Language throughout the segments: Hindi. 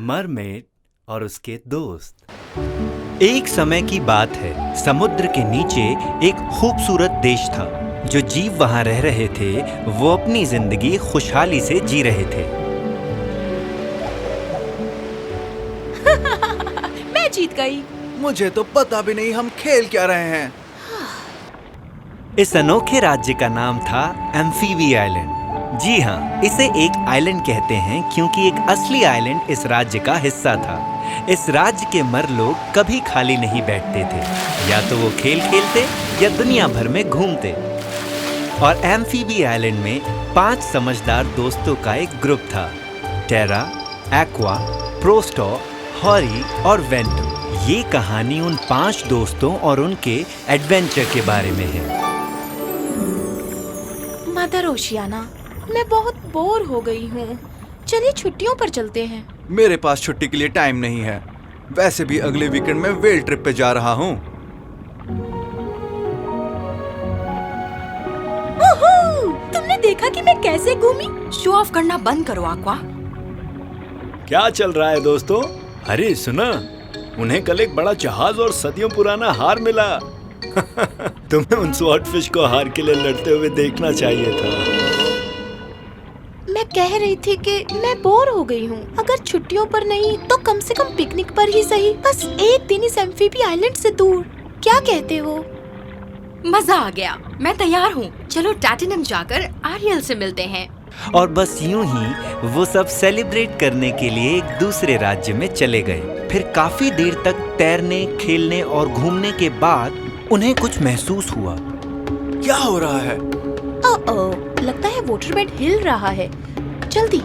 मरमेड और उसके दोस्त। एक समय की बात है, समुद्र के नीचे एक खूबसूरत देश था। जो जीव वहां रह रहे थे वो अपनी जिंदगी खुशहाली से जी रहे थे। मैं जीत गई। मुझे तो पता भी नहीं हम खेल क्या रहे हैं। इस अनोखे राज्य का नाम था एम्फीबी आइलैंड। जी हाँ, इसे एक आइलैंड कहते हैं क्योंकि एक असली आइलैंड इस राज्य का हिस्सा था। इस राज्य के मर लोग कभी खाली नहीं बैठते थे, या तो वो खेल खेलते या दुनिया भर में घूमते। और एम्फीबी आइलैंड में 5 समझदार दोस्तों का एक ग्रुप था। टेरा, एक्वा, प्रोस्टो, हॉरी और वेंटो। ये कहानी उन 5 दोस्तों और उनके एडवेंचर के बारे में है। मदर ओशियाना, मैं बहुत बोर हो गई हूँ। चलिए छुट्टियों पर चलते हैं। मेरे पास छुट्टी के लिए टाइम नहीं है। वैसे भी अगले वीकेंड में वेल ट्रिप पे जा रहा हूँ। तुमने देखा कि मैं कैसे घूमी? शो ऑफ करना बंद करो एक्वा। क्या चल रहा है दोस्तों? अरे सुना, उन्हें कल एक बड़ा जहाज और सदियों पुराना हार मिला। तुम्हें उन स्वॉर्डफिश को हार के लिए लड़ते हुए देखना चाहिए था। मैं कह रही थी कि मैं बोर हो गई हूँ। अगर छुट्टियों पर नहीं तो कम से कम पिकनिक पर ही सही। बस एक दिन इस एम्फीबी आइलैंड से दूर। क्या कहते हो? मजा आ गया। मैं तैयार हूँ। चलो टैटिनम जाकर आरियल से मिलते हैं। और बस यूं ही वो सब सेलिब्रेट करने के लिए एक दूसरे राज्य में चले गए। फिर काफी देर तक तैरने, खेलने और घूमने के बाद उन्हें कुछ महसूस हुआ। क्या हो रहा है? लगता है वाटरबेड हिल रहा है। जल्दी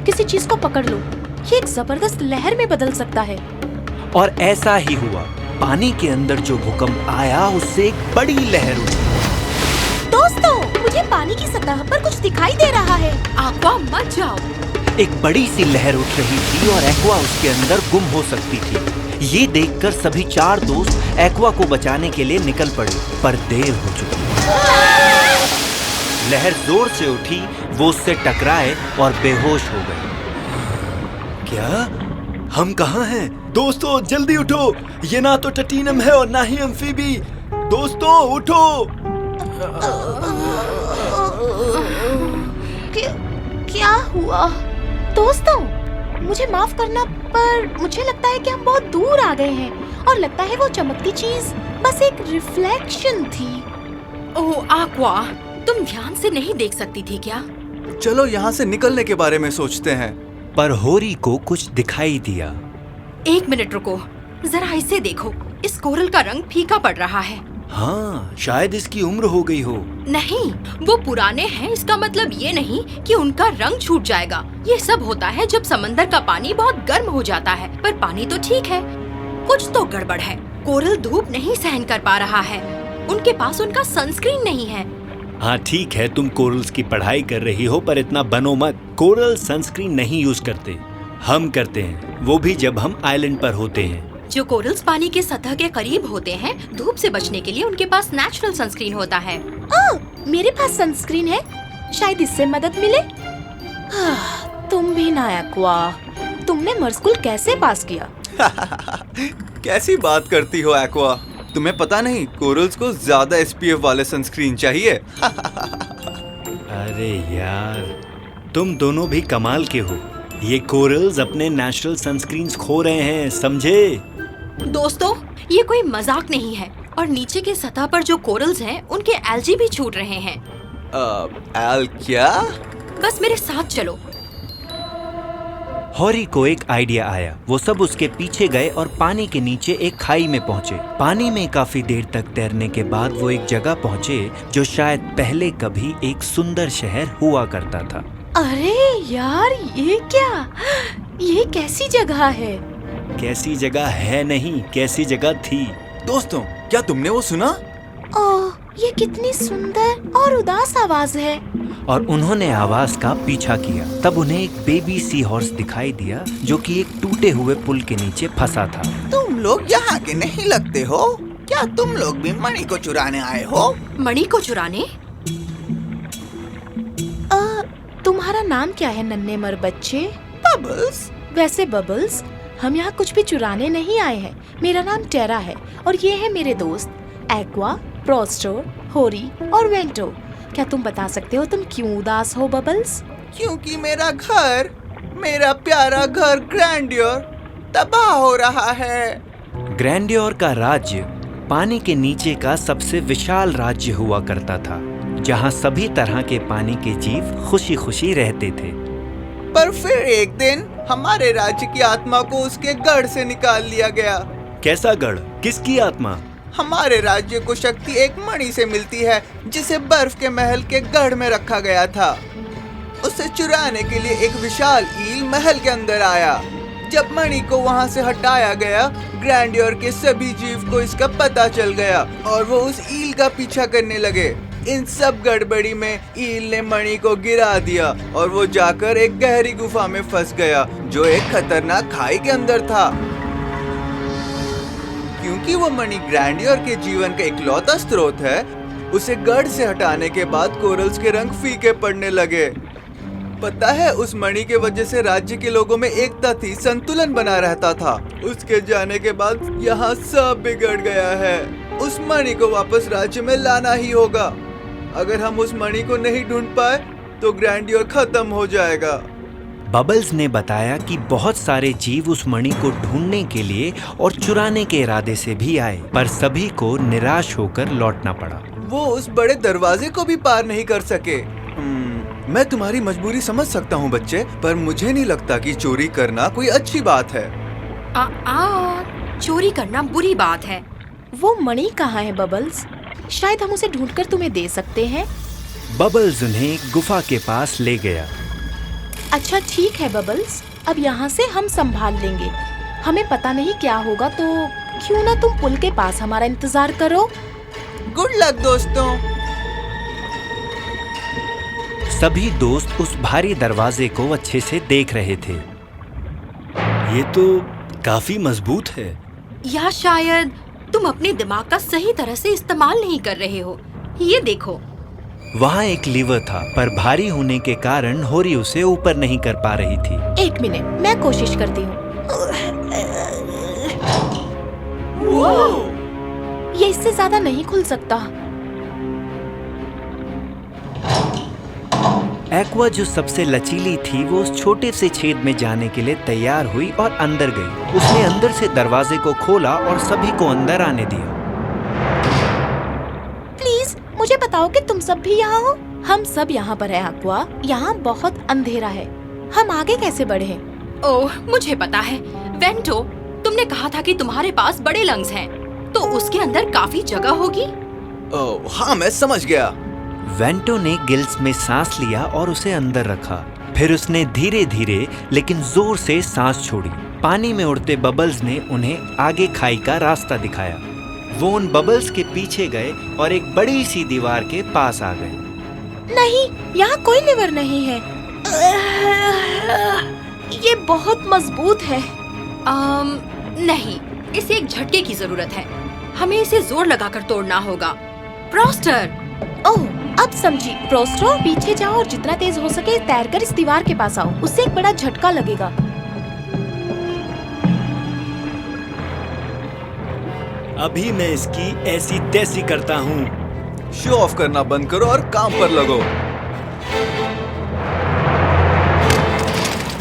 किसी चीज को पकड़ लो, ये एक जबरदस्त लहर में बदल सकता है। और ऐसा ही हुआ। पानी के अंदर जो भूकंप आया उससे एक बड़ी लहर उठी। दोस्तों, मुझे पानी की सतह पर कुछ दिखाई दे रहा है। एक्वा मत जाओ। एक बड़ी सी लहर उठ रही थी और एक्वा उसके अंदर गुम हो सकती थी। ये देखकर सभी 4 दोस्त एक्वा को बचाने के लिए निकल पड़े, पर देर हो चुकी। लहर जोर से उठी, वो उससे टकराए और बेहोश हो गए। क्या? हम कहाँ हैं? दोस्तों जल्दी उठो, ये ना तो टैटिनम है और ना ही एम्फीबी। दोस्तों उठो। क्या हुआ? दोस्तों, मुझे माफ करना, पर मुझे लगता है कि हम बहुत दूर आ गए हैं और लगता है वो चमकती चीज बस एक रिफ्लेक्शन थी। ओह एक्वा, तुम ध्यान से नहीं देख सकती थी क्या? चलो यहाँ से निकलने के बारे में सोचते हैं। पर होरी को कुछ दिखाई दिया। 1 मिनट रुको, जरा इसे देखो। इस कोरल का रंग फीका पड़ रहा है। हाँ, शायद इसकी उम्र हो गई हो। नहीं, वो पुराने हैं इसका मतलब ये नहीं कि उनका रंग छूट जाएगा। ये सब होता है जब समंदर का पानी बहुत गर्म हो जाता है। पर पानी तो ठीक है, कुछ तो गड़बड़ है। कोरल धूप नहीं सहन कर पा रहा है। उनके पास उनका सनस्क्रीन नहीं है। हाँ ठीक है, तुम कोरल्स की पढ़ाई कर रही हो, पर इतना बनो मत। कोरल सनस्क्रीन नहीं यूज करते, हम करते हैं, वो भी जब हम आइलैंड पर होते हैं। जो कोरल्स पानी के सतह के करीब होते हैं, धूप से बचने के लिए उनके पास नेचुरल सनस्क्रीन होता है। मेरे पास सनस्क्रीन है, शायद इससे मदद मिले। तुम भी ना एक्वा, तुमने मर स्कूल कैसे पास किया? कैसी बात करती हो एक्वा? तुम्हें पता नहीं, कोरल्स को ज्यादा SPF वाले सनस्क्रीन चाहिए। अरे यार, तुम दोनों भी कमाल के हो। ये कोरल्स अपने नेचुरल सनस्क्रीन्स खो रहे हैं, समझे? दोस्तों, ये कोई मजाक नहीं है। और नीचे के सतह पर जो कोरल्स हैं, उनके एल्गी भी छूट रहे हैं। एल क्या? बस मेरे साथ चलो। हॉरी को एक आइडिया आया। वो सब उसके पीछे गए और पानी के नीचे एक खाई में पहुंचे। पानी में काफी देर तक तैरने के बाद वो एक जगह पहुंचे जो शायद पहले कभी एक सुंदर शहर हुआ करता था। अरे यार, ये क्या? ये कैसी जगह है? कैसी जगह है नहीं, कैसी जगह थी। दोस्तों, क्या तुमने वो सुना? ओह, ये कितनी सुंदर और उदास आवाज है। और उन्होंने आवाज का पीछा किया। तब उन्हें एक बेबी सी हॉर्स दिखाई दिया जो कि एक टूटे हुए पुल के नीचे फंसा था। तुम लोग यहाँ के नहीं लगते हो? क्या तुम लोग भी मणि को चुराने आए हो? मणि को चुराने? तुम्हारा नाम क्या है नन्हे मर बच्चे? बबल्स, वैसे बबल्स, हम यहाँ कुछ भी चुराने नहीं आए हैं। मेरा नाम टेरा है और ये है मेरे दोस्त एक्वा, प्रोस्टो, होरी और वेंटो। क्या तुम बता सकते हो तुम क्यों उदास हो बबल्स? क्योंकि मेरा प्यारा घर ग्रैंडियर तबाह हो रहा है। ग्रैंडियोर का राज्य पानी के नीचे का सबसे विशाल राज्य हुआ करता था, जहाँ सभी तरह के पानी के जीव खुशी खुशी रहते थे। पर फिर एक दिन हमारे राज्य की आत्मा को उसके गढ़ से निकाल लिया गया। कैसा गढ़? किसकी आत्मा? हमारे राज्य को शक्ति एक मणि से मिलती है, जिसे बर्फ के महल के गढ़ में रखा गया था। उसे चुराने के लिए एक विशाल ईल महल के अंदर आया। जब मणि को वहां से हटाया गया, ग्रैंडियर के सभी जीव को इसका पता चल गया और वो उस ईल का पीछा करने लगे। इन सब गड़बड़ी में ईल ने मणि को गिरा दिया और वो जाकर एक गहरी गुफा में फंस गया, जो एक खतरनाक खाई के अंदर था। क्योंकि वो मणि ग्रैंडियर के जीवन का इकलौता स्रोत है, उसे गढ़ से हटाने के बाद कोरल्स के रंग फीके पड़ने लगे। पता है, उस मणि के वजह से राज्य के लोगों में एकता थी, संतुलन बना रहता था। उसके जाने के बाद यहाँ सब बिगड़ गया है। उस मणि को वापस राज्य में लाना ही होगा। अगर हम उस मणि को नहीं ढूंढ पाए तो ग्रैंडियर खत्म हो जाएगा। बबल्स ने बताया कि बहुत सारे जीव उस मणि को ढूंढने के लिए और चुराने के इरादे से भी आए, पर सभी को निराश होकर लौटना पड़ा। वो उस बड़े दरवाजे को भी पार नहीं कर सके। मैं तुम्हारी मजबूरी समझ सकता हूँ बच्चे, पर मुझे नहीं लगता कि चोरी करना कोई अच्छी बात है। चोरी करना बुरी बात है। वो मणि कहाँ है बबल्स? शायद हम उसे ढूंढकर तुम्हें दे सकते हैं। बबल्स उन्हें गुफा के पास ले गया। अच्छा ठीक है बबल्स, अब यहाँ से हम संभाल लेंगे। हमें पता नहीं क्या होगा, तो क्यों ना तुम पुल के पास हमारा इंतजार करो। गुड लक दोस्तों। सभी दोस्त उस भारी दरवाजे को अच्छे से देख रहे थे। ये तो काफी मजबूत है। या शायद तुम अपने दिमाग का सही तरह से इस्तेमाल नहीं कर रहे हो। ये देखो। वहाँ एक लीवर था, पर भारी होने के कारण होरी उसे ऊपर नहीं कर पा रही थी। एक मिनट, मैं कोशिश करती हूँ। ये इससे ज्यादा नहीं खुल सकता। एक्वा जो सबसे लचीली थी, वो उस छोटे से छेद में जाने के लिए तैयार हुई और अंदर गई। उसने अंदर से दरवाजे को खोला और सभी को अंदर आने दिया। प्लीज मुझे बताओ कि तुम सब भी यहाँ हो। हम सब यहाँ पर हैं एक्वा। यहाँ बहुत अंधेरा है, हम आगे कैसे बढ़े? ओह, मुझे पता है। वेंटो, तुमने कहा था कि तुम्हारे पास बड़े लंग्स हैं, तो उसके अंदर काफी जगह होगी। ओह हाँ, मैं समझ गया। वेंटो ने गिल्स में सांस लिया और उसे अंदर रखा। फिर उसने धीरे धीरे लेकिन जोर से सांस छोड़ी। पानी में उड़ते बबल्स ने उन्हें आगे खाई का रास्ता दिखाया। वो उन बबल्स के पीछे गए और एक बड़ी सी दीवार के पास आ गए। नहीं, यहाँ कोई लिवर नहीं है। ये बहुत मजबूत है। नहीं, इसे एक झटके की जरूरत है। हमें इसे जोर लगाकर तोड़ना होगा। प्रोस्टर! ओह, अब समझी। प्रोस्टो, पीछे जाओ और जितना तेज हो सके तैरकर इस दीवार के पास आओ। उससे एक बड़ा झटका लगेगा। अभी मैं इसकी ऐसी तैसी करता हूँ। शो ऑफ करना बंद करो और काम पर लगो।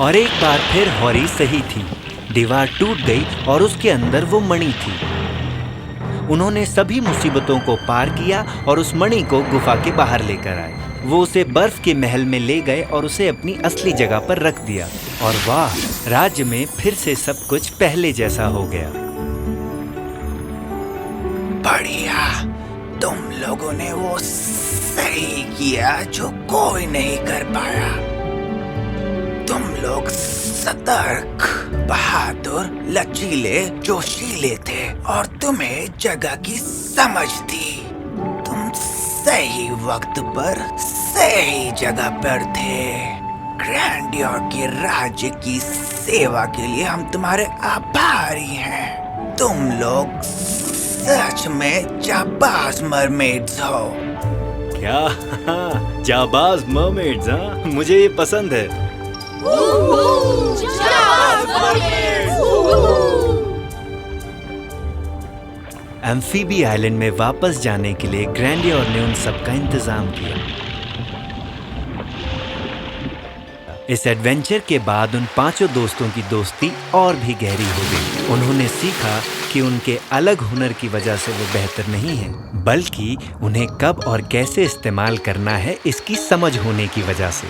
और एक बार फिर हॉरी सही थी। दीवार टूट गई और उसके अंदर वो मणि थी। उन्होंने सभी मुसीबतों को पार किया और उस मणि को गुफा के बाहर लेकर आए। वो उसे बर्फ के महल में ले गए और उसे अपनी असली जगह पर रख दिया। और वाह, राज्य में फिर से सब कुछ पहले जैसा हो गया। बढ़िया, तुम लोगों ने वो सही किया जो कोई नहीं कर पाया। तुम लोग सतर्क, बहादुर, लचीले, जोशीले थे और तुम्हें जगह की समझ थी। तुम सही वक्त पर सही जगह पर थे। ग्रैंडियर के राज्य की सेवा के लिए हम तुम्हारे आभारी हैं। तुम लोग सच में जाबाज मरमेड्स हो। क्या? जाबाज मरमेड्स, हाँ? मुझे ये पसंद है। जाबाज एम्फीबी आइलैंड में वापस जाने के लिए ग्रैंडियोर ने उन सबका इंतजाम किया। इस एडवेंचर के बाद उन 5 दोस्तों की दोस्ती और भी गहरी हो गई। उन्होंने सीखा कि उनके अलग हुनर की वजह से वो बेहतर नहीं हैं, बल्कि उन्हें कब और कैसे इस्तेमाल करना है इसकी समझ होने की वजह से।